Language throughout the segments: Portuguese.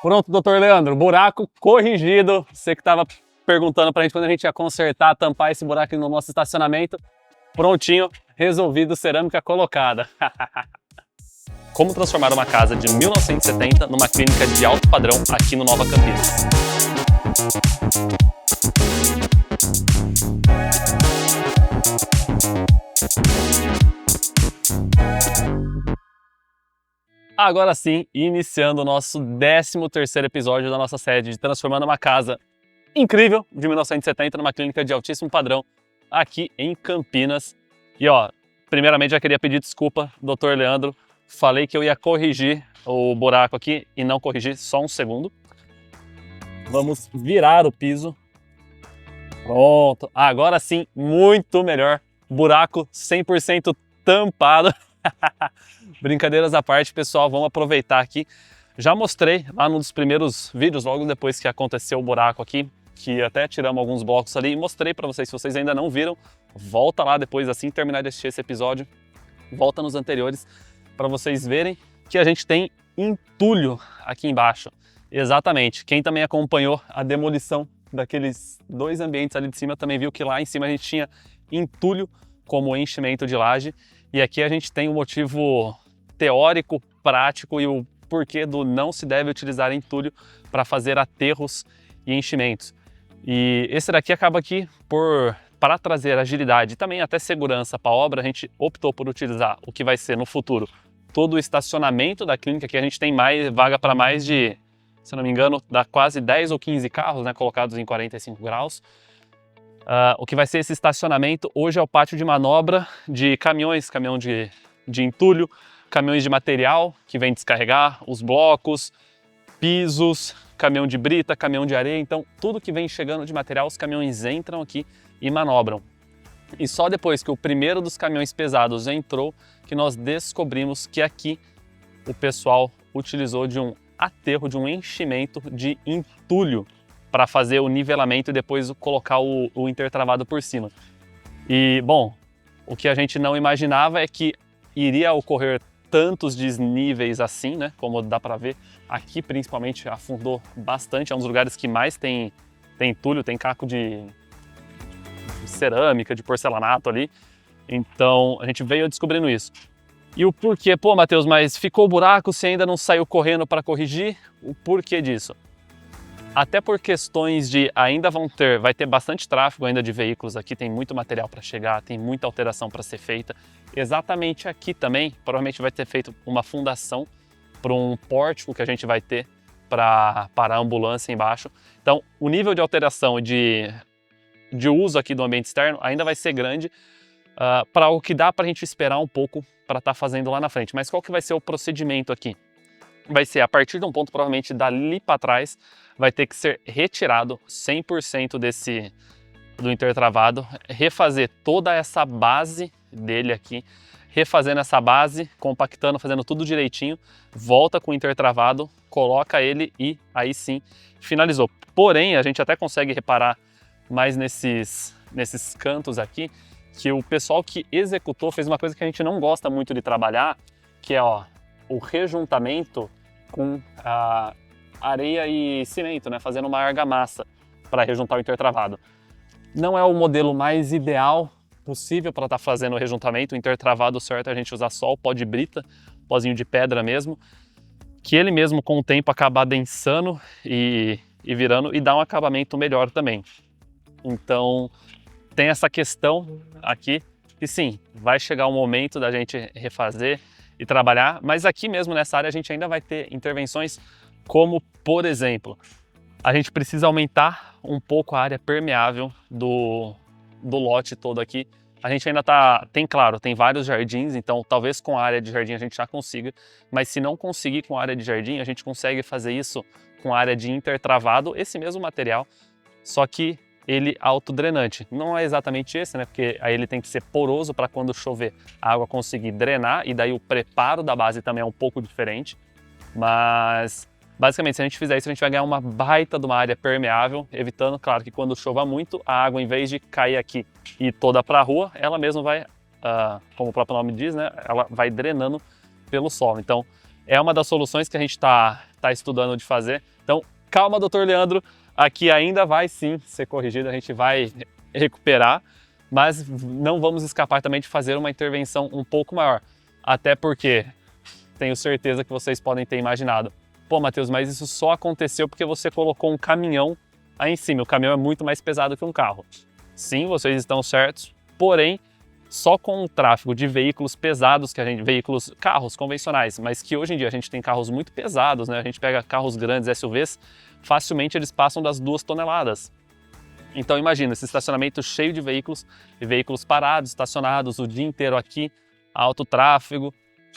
Pronto, doutor Leandro, buraco corrigido. Você que estava perguntando pra gente quando a gente ia consertar, tampar esse buraco no nosso estacionamento. Prontinho, resolvido, cerâmica colocada. Como transformar uma casa de 1970 numa clínica de alto padrão aqui no Nova Campinas. Agora sim, iniciando o nosso 13º episódio da nossa série de Transformando uma Casa Incrível de 1970 numa clínica de altíssimo padrão aqui em Campinas. E ó, primeiramente já queria pedir desculpa, Dr. Leandro, falei que eu ia corrigir o buraco aqui e não corrigi, só um segundo. Vamos virar o piso. Pronto, agora sim, muito melhor. Buraco 100% tampado. Brincadeiras à parte, pessoal, vamos aproveitar aqui. Já mostrei lá num dos primeiros vídeos, logo depois que aconteceu o buraco aqui, que até tiramos alguns blocos ali e mostrei para vocês. Se vocês ainda não viram, volta lá depois, assim que terminar de assistir esse episódio, volta nos anteriores para vocês verem que a gente tem entulho aqui embaixo. Exatamente, quem também acompanhou a demolição daqueles dois ambientes ali de cima também viu que lá em cima a gente tinha entulho como enchimento de laje. E aqui a gente tem o motivo teórico, prático e o porquê do não se deve utilizar entulho para fazer aterros e enchimentos. E esse daqui acaba aqui para trazer agilidade e também até segurança para a obra, a gente optou por utilizar o que vai ser no futuro todo o estacionamento da clínica, que a gente tem vaga para mais de, se não me engano, dá quase 10 ou 15 carros, né, colocados em 45 graus. O que vai ser esse estacionamento hoje é o pátio de manobra de caminhões, caminhão de entulho, caminhões de material que vem descarregar, os blocos, pisos, caminhão de brita, caminhão de areia. Então tudo que vem chegando de material, os caminhões entram aqui e manobram. E só depois que o primeiro dos caminhões pesados entrou, que nós descobrimos que aqui o pessoal utilizou de um aterro, de um enchimento de entulho para fazer o nivelamento e depois colocar o intertravado por cima. E, bom, o que a gente não imaginava é que iria ocorrer tantos desníveis assim, né? Como dá para ver, aqui principalmente afundou bastante, é um dos lugares que mais tem entulho, tem caco de cerâmica, de porcelanato ali. Então, a gente veio descobrindo isso. E o porquê? Pô, Matheus, mas ficou buraco, você ainda não saiu correndo para corrigir? O porquê disso? Até por questões de vai ter bastante tráfego ainda de veículos aqui, tem muito material para chegar, tem muita alteração para ser feita. Exatamente aqui também, provavelmente vai ter feito uma fundação para um pórtico que a gente vai ter para parar a ambulância embaixo. Então, o nível de alteração de uso aqui do ambiente externo ainda vai ser grande para o que dá para a gente esperar um pouco para estar fazendo lá na frente. Mas qual que vai ser o procedimento aqui? Vai ser a partir de um ponto, provavelmente dali para trás, vai ter que ser retirado 100% do intertravado, refazer toda essa base dele aqui, refazendo essa base, compactando, fazendo tudo direitinho, volta com o intertravado, coloca ele e aí sim finalizou. Porém, a gente até consegue reparar mais nesses cantos aqui, que o pessoal que executou fez uma coisa que a gente não gosta muito de trabalhar, que é o rejuntamento com areia e cimento, né? Fazendo uma argamassa para rejuntar o intertravado. Não é o modelo mais ideal possível para estar fazendo o rejuntamento. O intertravado certo é a gente usar só o pó de brita, pozinho de pedra mesmo, que ele mesmo com o tempo acaba adensando e virando e dá um acabamento melhor também. Então tem essa questão aqui que sim, vai chegar o momento da gente refazer e trabalhar, mas aqui mesmo nessa área a gente ainda vai ter intervenções como, por exemplo, a gente precisa aumentar um pouco a área permeável do lote todo aqui. A gente ainda tem vários jardins, então talvez com a área de jardim a gente já consiga, mas se não conseguir com a área de jardim, a gente consegue fazer isso com a área de intertravado, esse mesmo material, só que ele autodrenante. Não é exatamente esse, né? Porque aí ele tem que ser poroso para quando chover a água conseguir drenar, e daí o preparo da base também é um pouco diferente. Mas basicamente, se a gente fizer isso, a gente vai ganhar uma baita de uma área permeável, evitando, claro, que quando chova muito, a água, em vez de cair aqui e ir toda para a rua, ela mesma vai, como o próprio nome diz, né? Ela vai drenando pelo solo. Então, é uma das soluções que a gente está está estudando de fazer. Então, calma, doutor Leandro, aqui ainda vai sim ser corrigido, a gente vai recuperar, mas não vamos escapar também de fazer uma intervenção um pouco maior. Até porque tenho certeza que vocês podem ter imaginado: pô, Matheus, mas isso só aconteceu porque você colocou um caminhão aí em cima. O caminhão é muito mais pesado que um carro. Sim, vocês estão certos, porém, só com o tráfego de veículos pesados, carros convencionais, mas que hoje em dia a gente tem carros muito pesados, né? A gente pega carros grandes, SUVs, facilmente eles passam das 2 toneladas. Então imagina, esse estacionamento cheio de veículos, e veículos parados, estacionados o dia inteiro aqui, alto tráfego,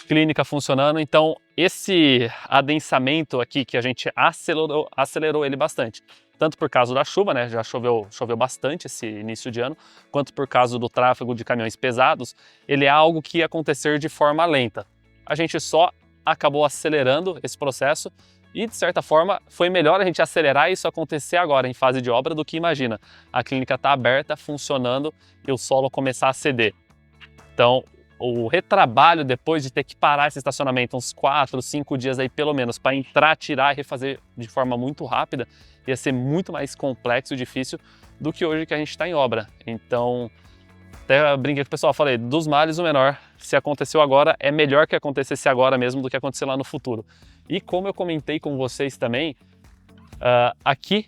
clínica funcionando. Então esse adensamento aqui que a gente acelerou ele bastante. Tanto por causa da chuva, né? Já choveu bastante esse início de ano, quanto por causa do tráfego de caminhões pesados, ele é algo que ia acontecer de forma lenta. A gente só acabou acelerando esse processo e, de certa forma, foi melhor a gente acelerar isso acontecer agora em fase de obra do que, imagina, a clínica está aberta, funcionando e o solo começar a ceder. Então, o retrabalho depois de ter que parar esse estacionamento uns 4, 5 dias aí pelo menos para entrar, tirar e refazer de forma muito rápida, ia ser muito mais complexo e difícil do que hoje que a gente está em obra. Então, até brinquei com o pessoal, falei, dos males o menor. Se aconteceu agora, é melhor que acontecesse agora mesmo do que acontecer lá no futuro. E como eu comentei com vocês também, aqui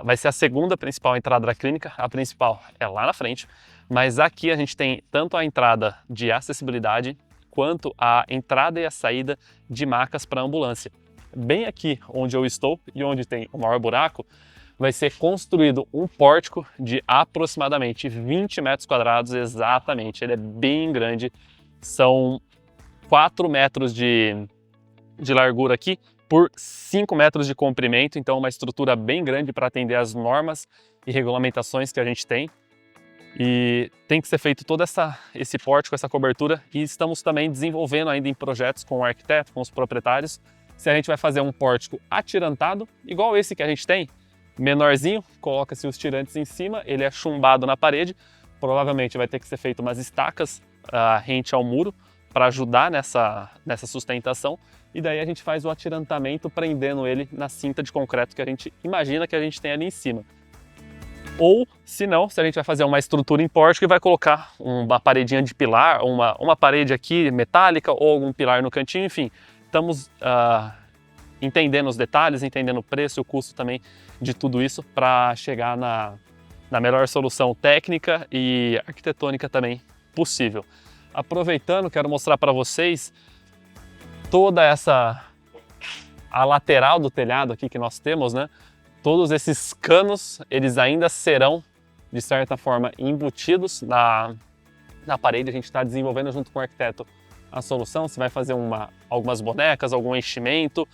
vai ser a segunda principal entrada da clínica. A principal é lá na frente, mas aqui a gente tem tanto a entrada de acessibilidade quanto a entrada e a saída de macas para ambulância. Bem aqui onde eu estou e onde tem o maior buraco, vai ser construído um pórtico de aproximadamente 20 metros quadrados exatamente. Ele é bem grande, são 4 metros de largura aqui por 5 metros de comprimento, então uma estrutura bem grande para atender as normas e regulamentações que a gente tem. E tem que ser feito todo esse pórtico, essa cobertura, e estamos também desenvolvendo ainda em projetos com o arquiteto, com os proprietários, se a gente vai fazer um pórtico atirantado, igual esse que a gente tem, menorzinho, coloca-se os tirantes em cima, ele é chumbado na parede, provavelmente vai ter que ser feito umas estacas rente ao muro para ajudar nessa sustentação, e daí a gente faz o atirantamento prendendo ele na cinta de concreto que a gente imagina que a gente tem ali em cima. Ou, se não, se a gente vai fazer uma estrutura em pórtico e vai colocar uma paredinha de pilar, uma parede aqui metálica ou algum pilar no cantinho, enfim. Estamos entendendo os detalhes, entendendo o preço e o custo também de tudo isso para chegar na melhor solução técnica e arquitetônica também possível. Aproveitando, quero mostrar para vocês toda a lateral do telhado aqui que nós temos, né? Todos esses canos, eles ainda serão, de certa forma, embutidos na parede. A gente está desenvolvendo junto com o arquiteto a solução, se vai fazer algumas bonecas, algum enchimento,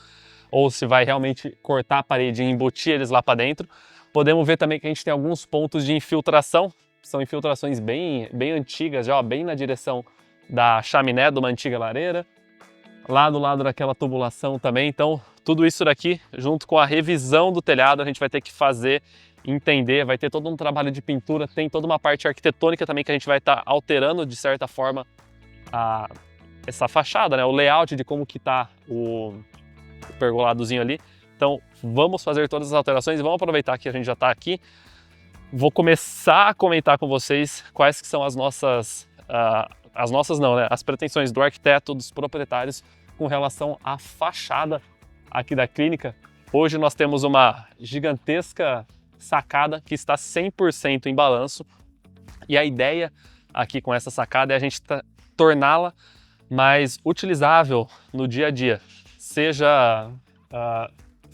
ou se vai realmente cortar a parede e embutir eles lá para dentro. Podemos ver também que a gente tem alguns pontos de infiltração, são infiltrações bem antigas, já bem na direção da chaminé de uma antiga lareira. Lá do lado daquela tubulação também, então tudo isso daqui, junto com a revisão do telhado, a gente vai ter que fazer, entender, vai ter todo um trabalho de pintura, tem toda uma parte arquitetônica também que a gente vai estar alterando, de certa forma, essa fachada, né? O layout de como que tá o pergoladozinho ali. Então vamos fazer todas as alterações e vamos aproveitar que a gente já está aqui. Vou começar a comentar com vocês quais que são as nossas não, né? As pretensões do arquiteto, dos proprietários com relação à fachada aqui da clínica. Hoje nós temos uma gigantesca sacada que está 100% em balanço e a ideia aqui com essa sacada é a gente torná-la mais utilizável no dia a dia, seja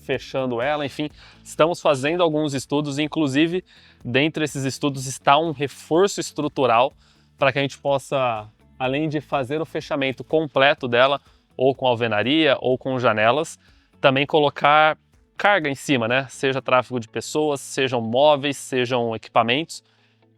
fechando ela, enfim, estamos fazendo alguns estudos, inclusive dentre esses estudos está um reforço estrutural para que a gente possa, além de fazer o fechamento completo dela, ou com alvenaria, ou com janelas, também colocar carga em cima, né? Seja tráfego de pessoas, sejam móveis, sejam equipamentos.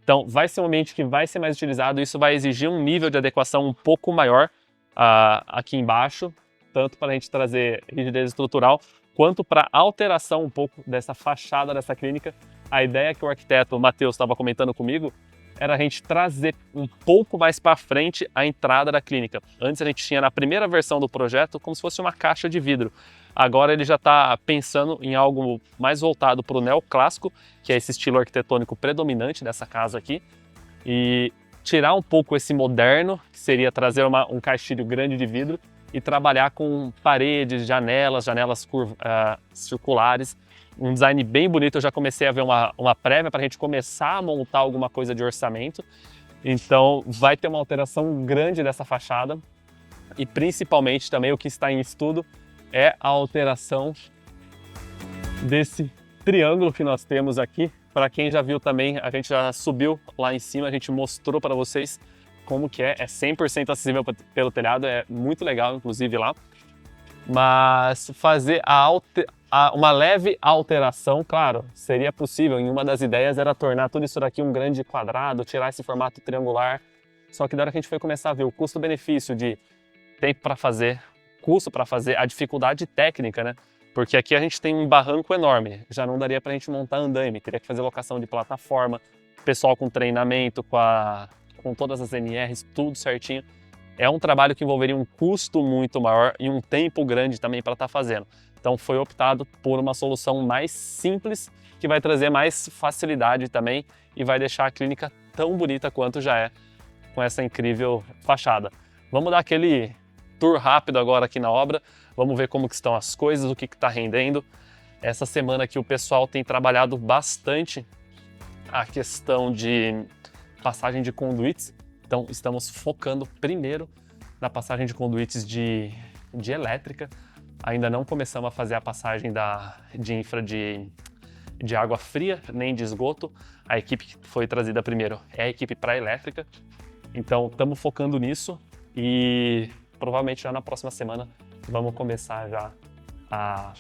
Então vai ser um ambiente que vai ser mais utilizado, isso vai exigir um nível de adequação um pouco maior aqui embaixo, tanto para a gente trazer rigidez estrutural, quanto para alteração um pouco dessa fachada dessa clínica. A ideia que o arquiteto Matheus estava comentando comigo era a gente trazer um pouco mais para frente a entrada da clínica. Antes a gente tinha na primeira versão do projeto como se fosse uma caixa de vidro. Agora ele já está pensando em algo mais voltado para o neoclássico, que é esse estilo arquitetônico predominante dessa casa aqui, e tirar um pouco esse moderno, que seria trazer um caixilho grande de vidro, e trabalhar com paredes, janelas circulares, um design bem bonito. Eu já comecei a ver uma prévia para a gente começar a montar alguma coisa de orçamento. Então vai ter uma alteração grande dessa fachada e principalmente também o que está em estudo é a alteração desse triângulo que nós temos aqui. Para quem já viu também, a gente já subiu lá em cima, a gente mostrou para vocês como que é 100% acessível pelo telhado, é muito legal inclusive lá. Mas fazer uma leve alteração, claro, seria possível. Em uma das ideias era tornar tudo isso daqui um grande quadrado, tirar esse formato triangular. Só que da hora que a gente foi começar a ver o custo-benefício de tempo para fazer, custo para fazer, a dificuldade técnica, né? Porque aqui a gente tem um barranco enorme, já não daria para a gente montar andaime, teria que fazer locação de plataforma, pessoal com treinamento, com todas as NRs, tudo certinho. É um trabalho que envolveria um custo muito maior e um tempo grande também para estar fazendo. Então foi optado por uma solução mais simples, que vai trazer mais facilidade também e vai deixar a clínica tão bonita quanto já é, com essa incrível fachada. Vamos dar aquele tour rápido agora aqui na obra, vamos ver como que estão as coisas, o que está rendendo. Essa semana aqui o pessoal tem trabalhado bastante a questão de passagem de conduítes. Então, estamos focando primeiro na passagem de conduítes de elétrica. Ainda não começamos a fazer a passagem de infra de água fria, nem de esgoto. A equipe que foi trazida primeiro é a equipe para elétrica. Então, estamos focando nisso e provavelmente já na próxima semana vamos começar já a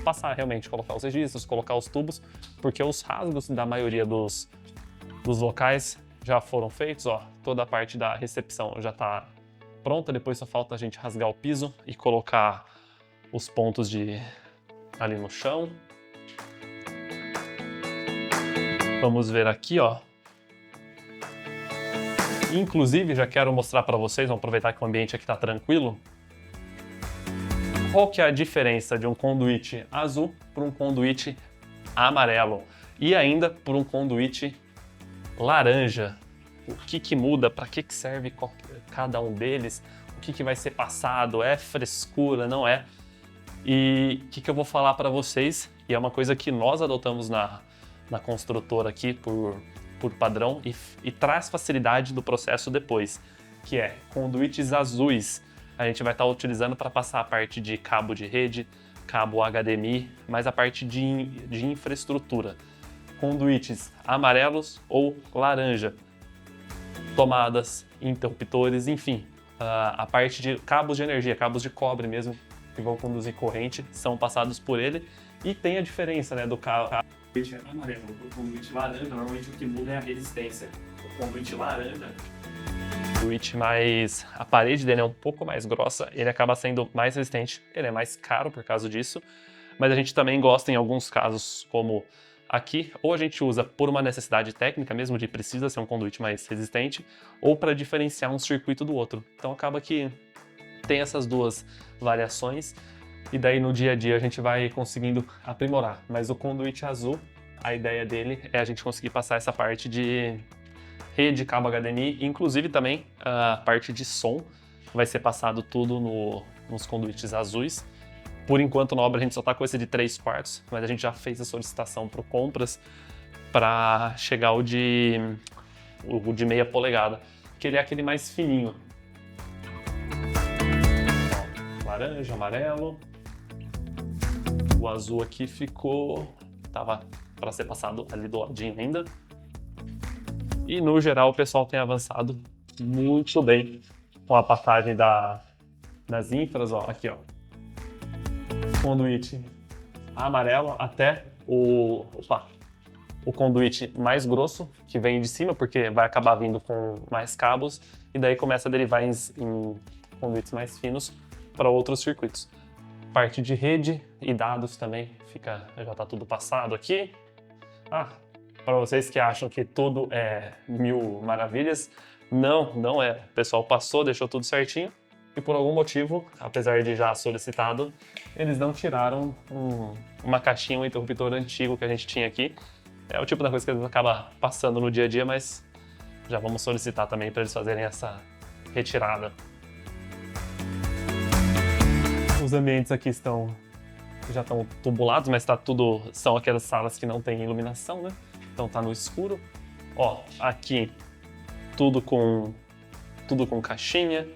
passar realmente, colocar os registros, colocar os tubos, porque os rasgos da maioria dos locais já foram feitos, ó, toda a parte da recepção já está pronta, depois só falta a gente rasgar o piso e colocar os pontos ali no chão. Vamos ver aqui, ó. Inclusive, já quero mostrar para vocês, vamos aproveitar que o ambiente aqui está tranquilo, qual que é a diferença de um conduíte azul para um conduíte amarelo e ainda por um conduíte laranja. O que muda, para que serve cada um deles, o que vai ser passado, é frescura, não é? E o que eu vou falar para vocês, e é uma coisa que nós adotamos na construtora aqui por padrão e traz facilidade do processo depois, que é conduítes azuis. A gente vai estar utilizando para passar a parte de cabo de rede, cabo HDMI, mas a parte de infraestrutura. Conduítes amarelos ou laranja, tomadas, interruptores, enfim, a parte de cabos de energia, cabos de cobre mesmo, que vão conduzir corrente, são passados por ele. E tem a diferença, né, do cabo. O conduíte amarelo, o conduíte laranja, normalmente o que muda é a resistência. O conduíte laranja, a parede dele é um pouco mais grossa, ele acaba sendo mais resistente, ele é mais caro por causa disso, mas a gente também gosta em alguns casos, como aqui, ou a gente usa por uma necessidade técnica mesmo, de precisa ser um conduíte mais resistente, ou para diferenciar um circuito do outro. Então acaba que tem essas duas variações, e daí no dia a dia a gente vai conseguindo aprimorar. Mas o conduíte azul, a ideia dele é a gente conseguir passar essa parte de rede, cabo HDMI, inclusive também a parte de som vai ser passado tudo nos conduítes azuis. Por enquanto na obra a gente só está com esse de 3/4, mas a gente já fez a solicitação para o compras para chegar o de meia polegada, que ele é aquele mais fininho. Ó, laranja, amarelo. O azul aqui tava para ser passado ali do ladinho ainda. E no geral o pessoal tem avançado muito bem com a passagem das infras, ó, aqui ó. Conduíte amarelo até o conduíte mais grosso, que vem de cima, porque vai acabar vindo com mais cabos, e daí começa a derivar em conduítes mais finos para outros circuitos. Parte de rede e dados também já está tudo passado aqui. para vocês que acham que tudo é mil maravilhas, não é. O pessoal passou, deixou tudo certinho e por algum motivo, apesar de já solicitado, eles não tiraram uma caixinha, um interruptor antigo que a gente tinha aqui. É o tipo da coisa que eles acabam passando no dia a dia, mas já vamos solicitar também para eles fazerem essa retirada. Os ambientes aqui já estão tubulados, mas tá tudo, são aquelas salas que não tem iluminação, né? Então tá no escuro. Ó, aqui tudo com caixinha,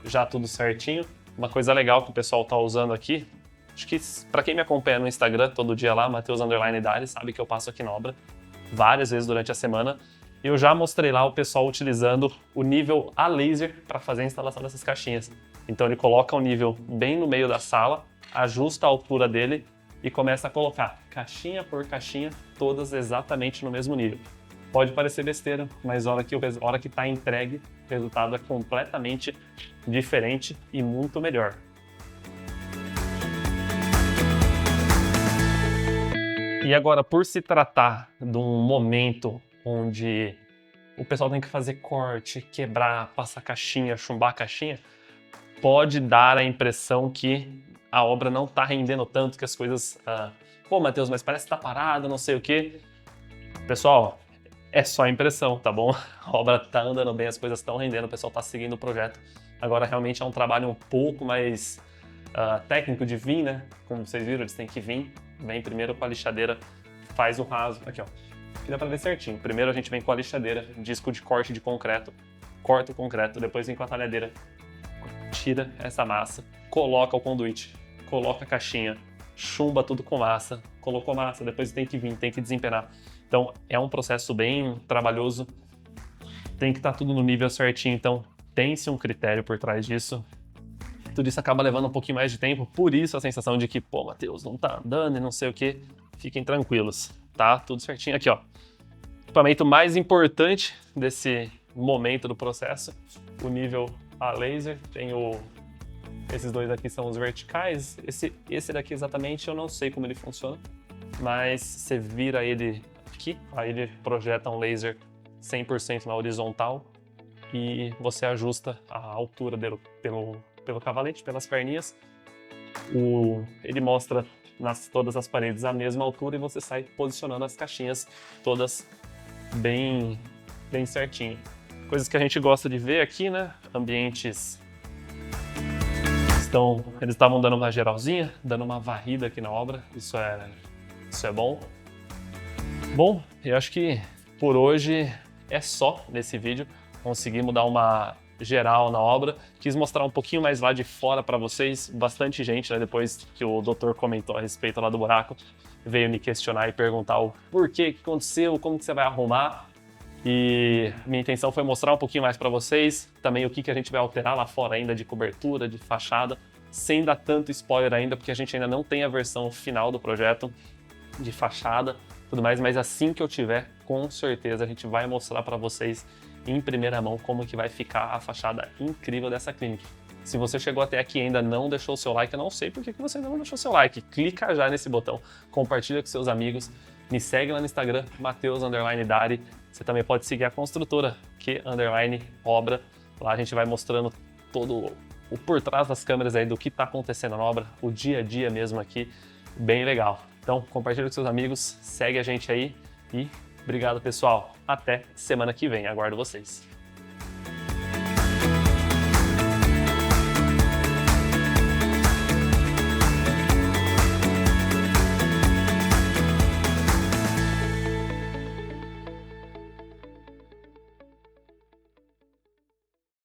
já tudo certinho. Uma coisa legal que o pessoal tá usando aqui, acho que para quem me acompanha no Instagram todo dia lá, Mateus_Dari, sabe que eu passo aqui na obra várias vezes durante a semana. E eu já mostrei lá o pessoal utilizando o nível a laser para fazer a instalação dessas caixinhas. Então ele coloca o nível bem no meio da sala, ajusta a altura dele e começa a colocar caixinha por caixinha, todas exatamente no mesmo nível. Pode parecer besteira, mas a hora que está entregue, o resultado é completamente diferente e muito melhor. E agora, por se tratar de um momento onde o pessoal tem que fazer corte, quebrar, passar caixinha, chumbar a caixinha, pode dar a impressão que a obra não está rendendo tanto, que as coisas... Pô, Matheus, mas parece que tá parada, não sei o quê. Pessoal, é só impressão, tá bom? A obra tá andando bem, as coisas estão rendendo, o pessoal tá seguindo o projeto. Agora realmente é um trabalho um pouco mais técnico de vir, né? Como vocês viram, eles têm que vir. Vem primeiro com a lixadeira, faz o raso. Aqui, ó. Aqui dá pra ver certinho. Primeiro a gente vem com a lixadeira, disco de corte de concreto, corta o concreto, depois vem com a talhadeira, tira essa massa, coloca o conduíte, coloca a caixinha, chumba tudo com massa, colocou massa, depois tem que vir, tem que desempenar. Então é um processo bem trabalhoso, tem que estar tudo no nível certinho, então tem-se um critério por trás disso. Tudo isso acaba levando um pouquinho mais de tempo, por isso a sensação de que, pô, Matheus, não tá andando e não sei o que. Fiquem tranquilos, tá? Tudo certinho aqui, ó. O equipamento mais importante desse momento do processo, o nível a laser, tem esses dois aqui são os verticais, esse daqui exatamente eu não sei como ele funciona, mas você vira ele aqui, aí ele projeta um laser 100% na horizontal e você ajusta a altura dele pelo cavalete, pelas perninhas. Ele mostra todas as paredes à mesma altura e você sai posicionando as caixinhas todas bem certinho. Coisas que a gente gosta de ver aqui, né? Ambientes eles estavam dando uma geralzinha, dando uma varrida aqui na obra, isso é bom. Bom, eu acho que por hoje é só nesse vídeo. Conseguimos dar uma geral na obra, quis mostrar um pouquinho mais lá de fora para vocês, bastante gente, né, depois que o doutor comentou a respeito lá do buraco, veio me questionar e perguntar o porquê, o que aconteceu, como que você vai arrumar. E minha intenção foi mostrar um pouquinho mais para vocês, também o que a gente vai alterar lá fora ainda de cobertura, de fachada, sem dar tanto spoiler ainda, porque a gente ainda não tem a versão final do projeto de fachada, tudo mais, mas assim que eu tiver, com certeza a gente vai mostrar para vocês em primeira mão como que vai ficar a fachada incrível dessa clínica. Se você chegou até aqui e ainda não deixou o seu like, eu não sei por que você ainda não deixou o seu like. Clica já nesse botão, compartilha com seus amigos, me segue lá no Instagram, Mateus_Dari. Você também pode seguir a construtora, _obra. Lá a gente vai mostrando todo o por trás das câmeras aí do que está acontecendo na obra, o dia a dia mesmo aqui, bem legal. Então compartilha com seus amigos, segue a gente aí e obrigado pessoal, até semana que vem, aguardo vocês.